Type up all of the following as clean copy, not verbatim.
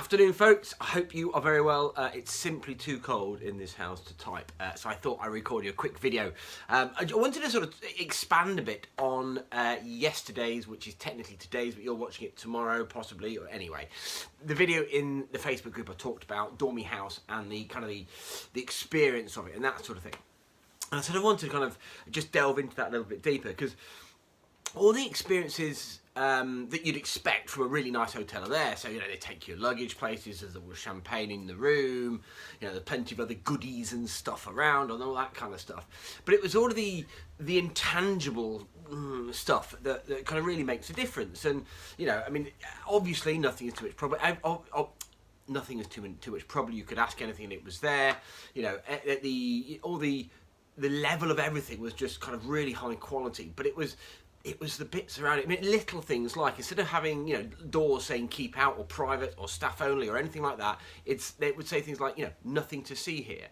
Afternoon, folks. I hope you are very well. It's simply too cold in this house to type, so I thought I'd record you a quick video. I wanted to sort of expand a bit on yesterday's, which is technically today's, but you're watching it tomorrow, possibly, or anyway. The video in the Facebook group I talked about Dormy House and the kind of the experience of it and that sort of thing. And I sort of wanted to kind of just delve into that a little bit deeper, because all the experiences that you'd expect from a really nice hotel are there. So, they take your luggage places, there's always champagne in the room, there's plenty of other goodies and stuff around and all that kind of stuff. But it was all of the intangible stuff that kind of really makes a difference. And, obviously nothing is too much probably. Nothing is too much. Probably you could ask anything and it was there. The level of everything was just kind of really high quality, but it was the bits around it. I mean, little things like, instead of having, doors saying keep out or private or staff only or anything like that, they would say things like, nothing to see here.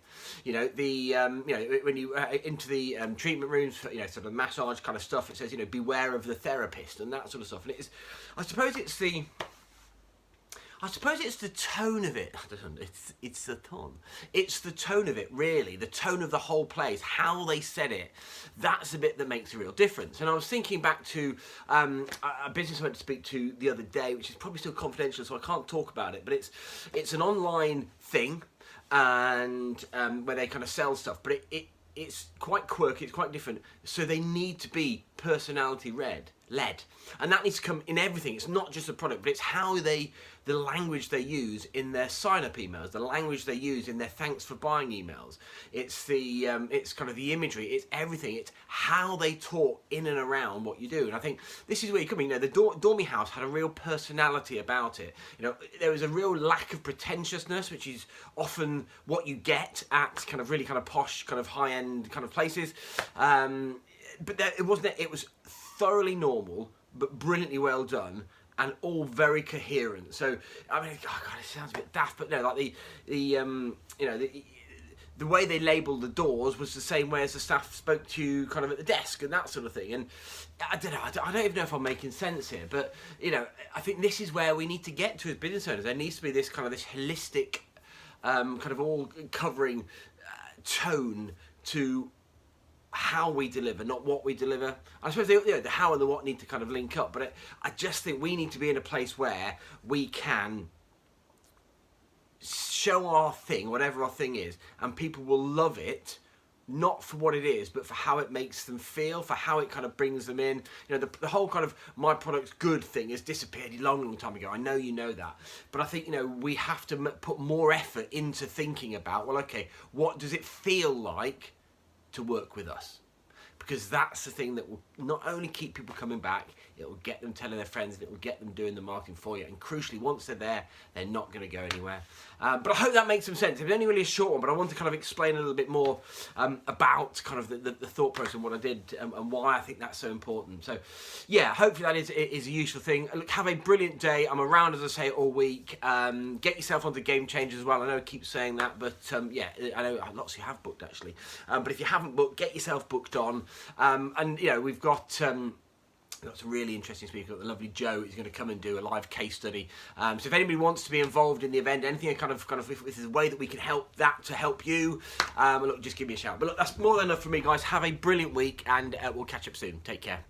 When you into the treatment rooms for, sort of massage kind of stuff, it says, beware of the therapist and that sort of stuff. And I suppose it's the tone of it. It's the tone. It's the tone of it, really. The tone of the whole place, how they said it. That's the bit that makes a real difference. And I was thinking back to a business I went to speak to the other day, which is probably still confidential, so I can't talk about it. But it's an online thing, and where they kind of sell stuff. But it's quite quirky. It's quite different. So they need to be personality led, and that needs to come in everything. It's not just the product, but it's how the language they use in their sign-up emails, the language they use in their thanks for buying emails. It's it's kind of the imagery. It's everything. It's how they talk in and around what you do. And I think this is where you come in. The Dormy House had a real personality about it. There was a real lack of pretentiousness, which is often what you get at kind of really kind of posh, kind of high-end kind of places. But it wasn't. It was thoroughly normal, but brilliantly well done, and all very coherent. So, I mean, oh God, it sounds a bit daft, but no, like the way they labelled the doors was the same way as the staff spoke to you kind of at the desk and that sort of thing. And I don't know, I don't even know if I'm making sense here, but, I think this is where we need to get to as business owners. There needs to be this kind of this holistic, kind of all-covering tone to how we deliver, not what we deliver. I suppose the how and the what need to kind of link up, but I just think we need to be in a place where we can show our thing, whatever our thing is, and people will love it, not for what it is, but for how it makes them feel, for how it kind of brings them in. The whole kind of my product's good thing has disappeared a long time ago. I know you know that. But I think, we have to put more effort into thinking about, well, okay, what does it feel like to work with us? Because that's the thing that will not only keep people coming back, it will get them telling their friends, and it will get them doing the marketing for you. And crucially, once they're there, they're not going to go anywhere. But I hope that makes some sense. It was only really a short one, but I want to kind of explain a little bit more about kind of the thought process and what I did and why I think that's so important. So, yeah, hopefully that is a useful thing. Look, have a brilliant day. I'm around, as I say, all week. Get yourself onto Game Changers as well. I know I keep saying that, but yeah, I know lots of you have booked, actually. But if you haven't booked, get yourself booked on. And we've got some really interesting speakers. We've got the lovely Joe who's going to come and do a live case study. So if anybody wants to be involved in the event, anything kind of if there's a way that we can help that to help you, look, just give me a shout. But look, that's more than enough for me, guys. Have a brilliant week, and we'll catch up soon. Take care.